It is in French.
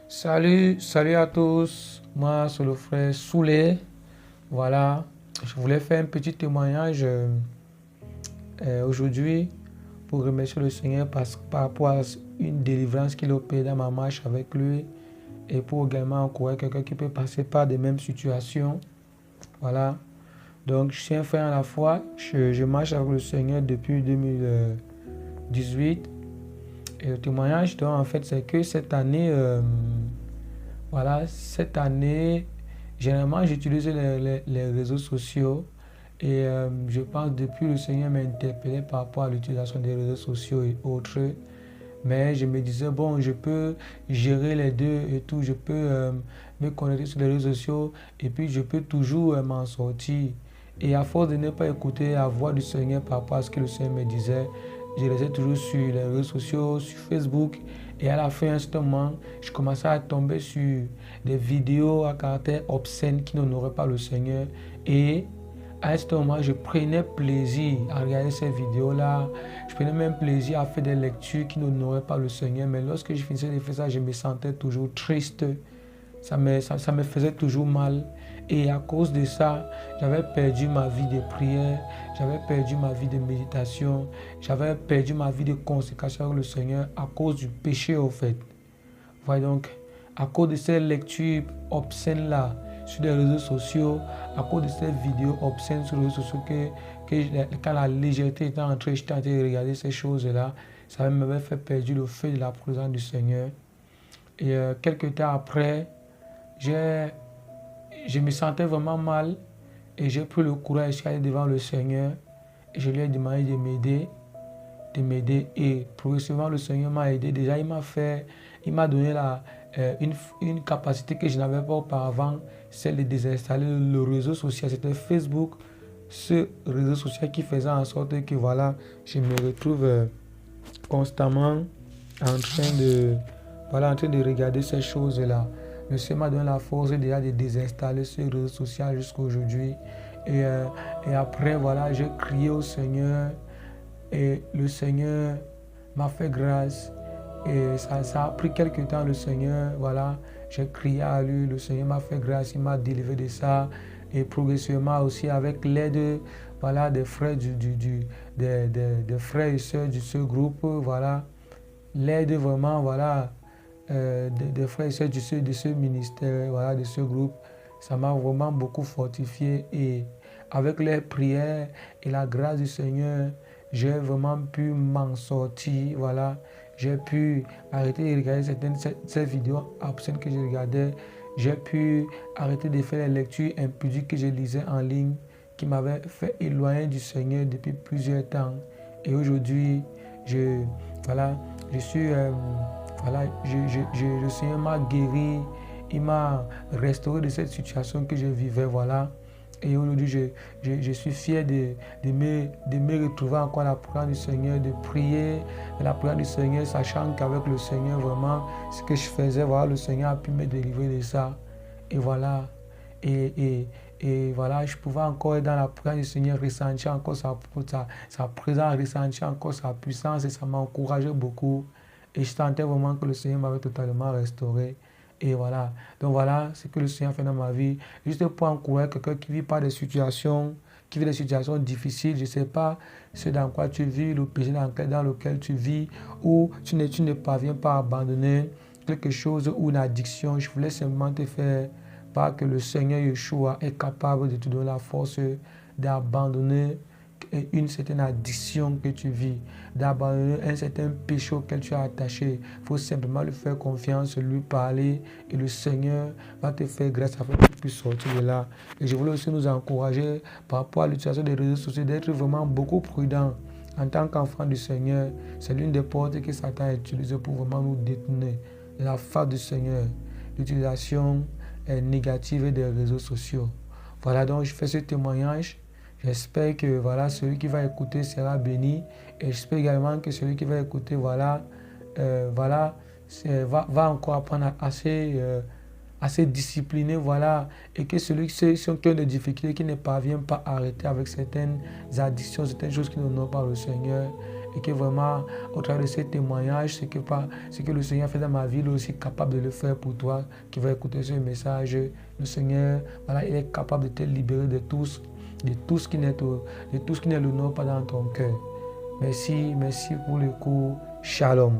Salut à tous. Moi, c'est le frère Soulé. Voilà, je voulais faire un petit témoignage aujourd'hui pour remercier le Seigneur par rapport à une délivrance qu'il a opérée dans ma marche avec lui et pour également encourager quelqu'un qui peut passer par des mêmes situations. Voilà, donc je suis un frère à la foi. Je marche avec le Seigneur depuis 2018. Et le témoignage, donc, en fait, c'est que cette année, généralement, j'utilise les réseaux sociaux et je pense depuis le Seigneur m'a interpellé par rapport à l'utilisation des réseaux sociaux et autres. Mais je me disais, bon, je peux gérer les deux et tout, je peux me connecter sur les réseaux sociaux et puis je peux toujours m'en sortir. Et à force de ne pas écouter la voix du Seigneur par rapport à ce que le Seigneur me disait, je restais toujours sur les réseaux sociaux, sur Facebook. Et à la fin, à ce moment, je commençais à tomber sur des vidéos à caractère obscène qui n'honoraient pas le Seigneur. Et à ce moment, je prenais plaisir à regarder ces vidéos-là. Je prenais même plaisir à faire des lectures qui n'honoraient pas le Seigneur. Mais lorsque je finissais de faire ça, je me sentais toujours triste. Ça me faisait toujours mal. Et à cause de ça, j'avais perdu ma vie de prière, j'avais perdu ma vie de méditation, j'avais perdu ma vie de consécration avec le Seigneur à cause du péché au fait. Voilà donc, à cause de ces lectures obscènes-là sur les réseaux sociaux, à cause de ces vidéos obscènes sur les réseaux sociaux, quand la légèreté était entrée, j'étais en train de regarder ces choses-là, ça m'avait fait perdre le feu de la présence du Seigneur. Et quelques temps après, je me sentais vraiment mal et j'ai pris le courage, je suis allé devant le Seigneur et je lui ai demandé de m'aider et progressivement le Seigneur m'a aidé. Déjà il m'a donné une capacité que je n'avais pas auparavant, celle de désinstaller le réseau social, c'était Facebook, ce réseau social qui faisait en sorte que voilà, je me retrouve constamment en train de regarder ces choses-là. Le Seigneur m'a donné la force déjà de désinstaller ce réseau social jusqu'à aujourd'hui. Et après, voilà, j'ai crié au Seigneur et le Seigneur m'a fait grâce. Et ça a pris quelques temps, le Seigneur, voilà, j'ai crié à lui, le Seigneur m'a fait grâce, il m'a délivré de ça. Et progressivement aussi avec l'aide voilà, des frères, des frères et sœurs de ce groupe, voilà, l'aide vraiment, voilà, des frères et sœurs de ce ministère, voilà, de ce groupe, ça m'a vraiment beaucoup fortifié et avec les prières et la grâce du Seigneur, j'ai vraiment pu m'en sortir, voilà. J'ai pu arrêter de regarder ces vidéos obscènes que je regardais. J'ai pu arrêter de faire les lectures impudiques que je lisais en ligne, qui m'avaient fait éloigner du Seigneur depuis plusieurs temps. Et aujourd'hui, voilà, je suis, voilà, le Seigneur m'a guéri, il m'a restauré de cette situation que je vivais, voilà. Et aujourd'hui, je suis fier de me retrouver encore à la présence du Seigneur, de prier à la présence du Seigneur, sachant qu'avec le Seigneur, vraiment, ce que je faisais, voilà, le Seigneur a pu me délivrer de ça. Et voilà. Et voilà, je pouvais encore être dans la présence du Seigneur, ressentir encore sa présence, ressentir encore sa puissance et ça m'a encouragé beaucoup. Et je sentais vraiment que le Seigneur m'avait totalement restauré. Et voilà. Donc voilà ce que le Seigneur fait dans ma vie. Juste pour encourager quelqu'un qui vit pas des situations, qui vit des situations difficiles, je ne sais pas ce dans quoi tu vis, le péché dans lequel tu vis, ou tu ne parviens pas à abandonner quelque chose ou une addiction. Je voulais simplement te faire part que le Seigneur Yeshua est capable de te donner la force d'abandonner une certaine addiction que tu vis, d'abandonner un certain péché auquel tu es attaché. Il faut simplement lui faire confiance, lui parler et le Seigneur va te faire grâce afin que tu puisses sortir de là. Et je voulais aussi nous encourager par rapport à l'utilisation des réseaux sociaux d'être vraiment beaucoup prudent. En tant qu'enfant du Seigneur, c'est l'une des portes que Satan a utilisées pour vraiment nous détourner de la face du Seigneur. L'utilisation négative des réseaux sociaux. Voilà, donc je fais ce témoignage. J'espère que voilà, celui qui va écouter sera béni. Et j'espère également que celui qui va écouter va encore apprendre à se discipliner. Voilà, et que ceux qui ont des difficultés, qui ne parviennent pas à arrêter avec certaines addictions, certaines choses qui n'honorent pas le Seigneur, et que vraiment, au travers de ces témoignages, ce que le Seigneur fait dans ma vie, il est aussi capable de le faire pour toi qui va écouter ce message. Le Seigneur, voilà, il est capable de te libérer de tout ce qui n'est l'honneur pas dans ton cœur. Merci pour le coup. Shalom.